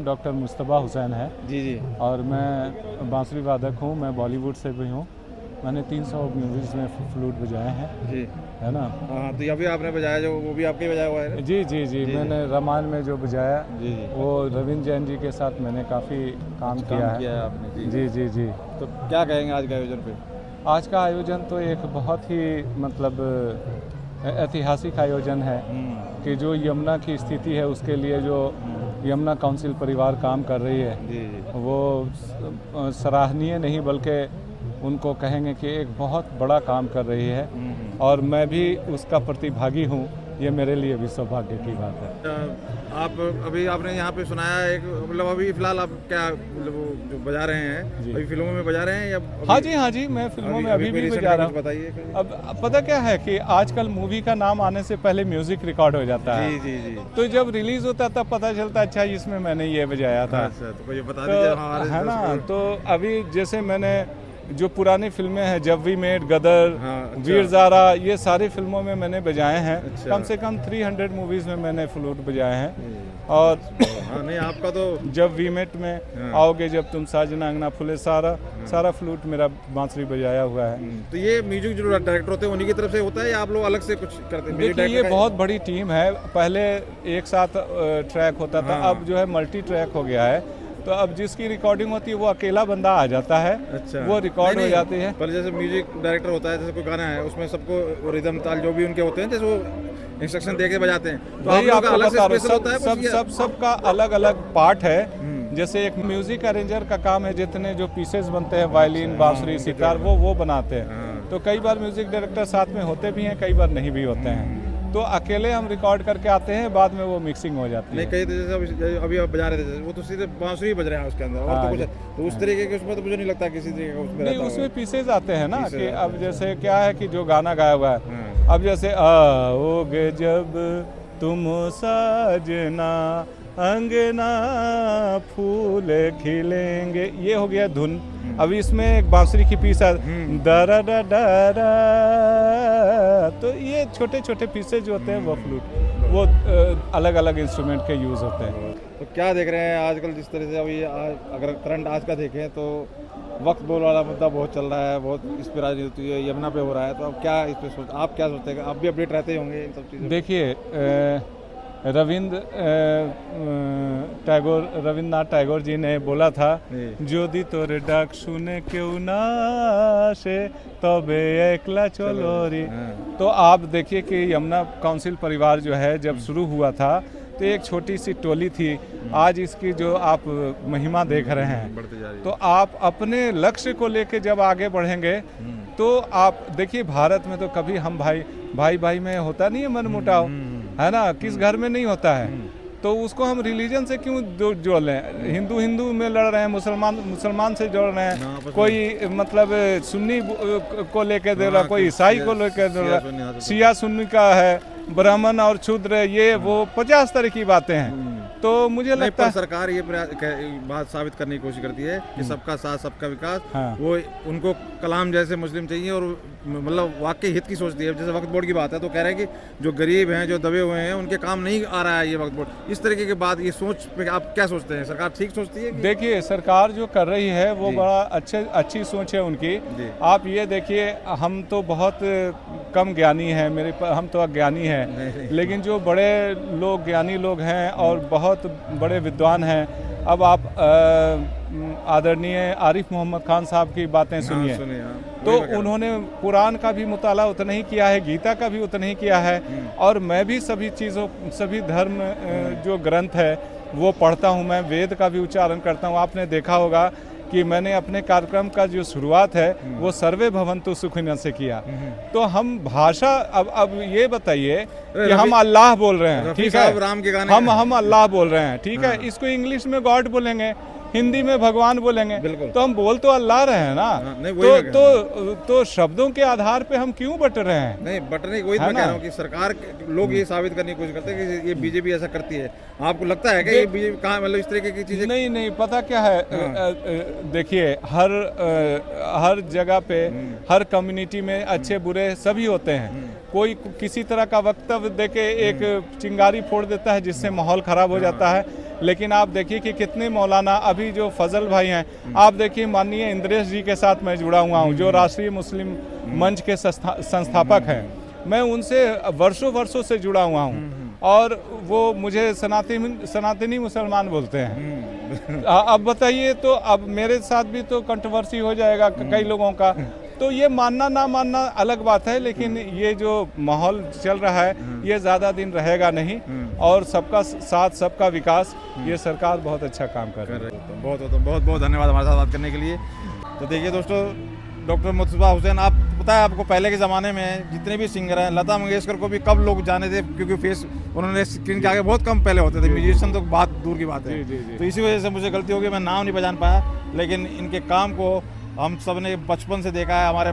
Doctor Mustafa Hussain है जी जी। और मैं बांसुरी वादक हूँ। मैं बॉलीवुड से भी हूँ। मैंने 300 मूवीज़ में फ्लूट बजाए हैं, जी है ना। हाँ, तो अभी आपने बजाया जो वो भी आपके ही बजाया हुआ है ना? जी जी जी, मैंने रामायण में जो बजाया जी जी। वो रविंद्र जैन जी के साथ मैंने काफ़ी काम किया है। किया है आपने जी। जी जी जी। तो क्या कहेंगे आज के आयोजन पे? आज का आयोजन तो एक बहुत ही मतलब ऐतिहासिक आयोजन है कि जो यमुना की स्थिति है उसके लिए जो यमुना काउंसिल परिवार काम कर रही है जी जी। वो सराहनीय नहीं बल्कि उनको कहेंगे कि एक बहुत बड़ा काम कर रही है और मैं भी उसका प्रतिभागी हूँ। ये मेरे लिए भी सौभाग्य की बात है। आप अभी आपने यहाँ पे सुनाया एक मतलब अभी फिलहाल आप क्या मतलब वो जो बजा रहे हैं जी। अभी फिल्मों में बजा रहे हैं या हाँ जी, मैं फिल्मों में अभी कोई भी recent बजा का रहा कुछ हूँ। बताइए। अब पता क्या है कि आजकल मूवी का नाम आने से पहले म्यूजिक रिकॉर्ड हो जाता है। जी जी जी। तो जब रिलीज होता तब पता चलता अच्छा इसमें मैंने ये बजाया था। अच्छा तो कोई बता तो दीजिए हमारे है ना, दर्शकों को। तो अभी जैसे मैंने जो पुरानी फिल्में हैं जब वी मेट, गदर, हाँ, अच्छा। वीर ज़ारा, ये सारी फिल्मों में मैंने बजाए हैं। अच्छा। कम से कम 300 मूवीज़ में मैंने फ्लूट बजाए हैं। और हाँ नहीं आपका तो जब वी मेट में हाँ। आओगे जब तुम साजना अंगना फूले सारा फ्लूट मेरा बांसुरी बजाया हुआ है। तो ये म्यूजिक जो डायरेक्टर होते हैं उन्हीं की तरफ से होता है या आप लोग अलग से कुछ करते हैं? देखिए ये बहुत बड़ी टीम है। पहले एक साथ ट्रैक होता था, हाँ। अब जो है मल्टी ट्रैक हो गया है। तो अब जिसकी रिकॉर्डिंग होती है वो अकेला बंदा आ जाता है। अच्छा। वो रिकॉर्ड नहीं, हो जाती है। पर जैसे म्यूजिक डायरेक्टर होता है जैसे कोई गाना है उसमें सबको रिदम ताल जो भी उनके होते हैं जैसे वो इंस्ट्रक्शन दे के बजाते हैं तो आप वही लोगों का आपको अलग से बता रहा स्पेशल होता है हूँ, कुछ या- सबका अलग अलग पार्ट है। जैसे एक म्यूजिक अरेंजर का काम है, जितने जो पीसेस बनते हैं वायलिन, बांसुरी, सितार, वो बनाते हैं। तो कई बार म्यूजिक डायरेक्टर साथ में होते भी हैं, कई बार नहीं भी होते हैं। तो अकेले हम रिकॉर्ड करके आते हैं, बाद में वो मिक्सिंग हो जाती है। नहीं कई तो जैसे अभी आप बजा रहे थे वो तो सीधे बांसुरी बज रहे हैं उसके अंदर और हाँ, तो कुछ तो उस तरीके के उसमें तो मुझे नहीं लगता किसी तरीके का उसमें नहीं, रहता उसमें होगा। पीसेज आते हैं ना Pieces कि आते अब जैसे क्या है कि जो गाना गाया हुआ है, हाँ। अब जैसे आओगे जब तुम साजना अंगना फूल खिलेंगे, ये हो गया धुन। अभी इसमें एक बांसुरी की पीस दरा डा डरा, तो ये छोटे छोटे पीसेज जो होते हैं वो फ्लूट वो अलग अलग इंस्ट्रूमेंट के यूज़ होते हैं। तो क्या देख रहे हैं आजकल जिस तरह से अभी अगर करंट आज का देखें तो वक्त बोल वाला मुद्दा बहुत चल रहा है, बहुत इस पर राजनीति यमुना पे हो रहा है, तो अब क्या इस पे आप क्या सोचते हैं? आप भी अपडेट रहते ही होंगे इन सब चीज़ों? देखिए रविन्द्रनाथ टैगोर जी ने बोला था যদি তোর ডাক শুনে কেউ না আসে তবে একলা চলো রে। तो आप देखिए कि यमुना काउंसिल परिवार जो है जब शुरू हुआ था तो एक छोटी सी टोली थी। आज इसकी जो आप महिमा देख रहे हैं, बढ़ते जा रही है। तो आप अपने लक्ष्य को लेके जब आगे बढ़ेंगे तो आप देखिए भारत में तो कभी हम भाई में होता नहीं है मनमुटाव, है ना, किस घर में नहीं होता है। तो उसको हम रिलीजन से क्यों जोड़ लें? हिंदू में लड़ रहे हैं, मुसलमान से जोड़ रहे हैं, कोई मतलब सुन्नी को लेकर दे रहा, कोई ईसाई को लेकर दे रहा, शिया सुन्नी का है, ब्राह्मण और शूद्र, ये वो 50 तरह की बातें हैं। तो मुझे लगता है सरकार ये बात साबित करने की कोशिश करती है कि सबका साथ सबका विकास। हाँ। वो उनको कलाम जैसे मुस्लिम चाहिए और मतलब वाकई हित की सोचती है। जैसे वक्फ बोर्ड की बात है तो कह रहे हैं कि जो गरीब हैं, जो दबे हुए हैं, उनके काम नहीं आ रहा है ये वक्फ बोर्ड। इस तरीके की बात, ये सोच पे आप क्या सोचते हैं? सरकार ठीक सोचती है? देखिए सरकार जो कर रही है वो बड़ा अच्छी सोच है उनकी। आप ये देखिए हम तो बहुत कम ज्ञानी हैं, हम तो अज्ञानी हैं, लेकिन जो बड़े लोग ज्ञानी लोग हैं और बहुत बड़े विद्वान हैं, अब आप आदरणीय आरिफ मोहम्मद खान साहब की बातें सुनिए। तो उन्होंने कुरान का भी मुताला उतना ही किया है, गीता का भी उतना ही किया है, और मैं भी सभी धर्म जो ग्रंथ है वो पढ़ता हूँ। मैं वेद का भी उच्चारण करता हूँ। आपने देखा होगा कि मैंने अपने कार्यक्रम का जो शुरुआत है वो सर्वे भवन्तु सुखिनः से किया। तो हम भाषा अब ये बताइए कि हम अल्लाह बोल रहे हैं, ठीक है, राम के गाने हम अल्लाह बोल रहे हैं, ठीक है, इसको इंग्लिश में गॉड बोलेंगे, हिंदी में भगवान बोलेंगे, तो हम बोल तो अल्लाह रहे हैं ना। तो शब्दों के आधार पे हम क्यों बट रहे हैं? नहीं बटने वही मैं कह रहा हूँ कि सरकार लोग ये साबित करने की कोशिश करते हैं कि ये बीजेपी ऐसा करती है। आपको लगता है कि ये बीजेपी कहाँ मतलब इस तरीके की चीजें? नहीं, पता क्या है, देखिए हर जगह पे हर कम्युनिटी में अच्छे बुरे सभी होते हैं। कोई किसी तरह का वक्तव्य देके एक चिंगारी फोड़ देता है जिससे माहौल खराब हो जाता है। लेकिन आप देखिए कि कितने मौलाना, अभी जो फजल भाई हैं, आप देखिए माननीय इंद्रेश जी के साथ मैं जुड़ा हुआ हूँ, जो राष्ट्रीय मुस्लिम मंच के संस्थापक हैं। मैं उनसे वर्षों वर्षों से जुड़ा हुआ हूँ और वो मुझे सनातनी मुसलमान बोलते हैं। अब बताइए, तो अब मेरे साथ भी तो कंट्रोवर्सी हो जाएगा कई लोगों का। तो ये मानना ना मानना अलग बात है, लेकिन ये जो माहौल चल रहा है ये ज़्यादा दिन रहेगा नहीं, और सबका साथ सबका विकास, ये सरकार बहुत अच्छा काम कर रही है। बहुत बहुत धन्यवाद हमारे साथ बात करने के लिए। तो देखिए दोस्तों, डॉक्टर मुस्तफा हुसैन, आप पता है आपको पहले के ज़माने में जितने भी सिंगर हैं, लता मंगेशकर को भी कब लोग जाने थे, क्योंकि फेस उन्होंने स्क्रीन के आगे बहुत कम पहले होते थे। म्यूजिशियन तो बात दूर की बात है। तो इसी वजह से मुझे गलती हो गई, मैं नाम नहीं पहचान पाया, लेकिन इनके काम को हम सब ने बचपन से देखा है। हमारे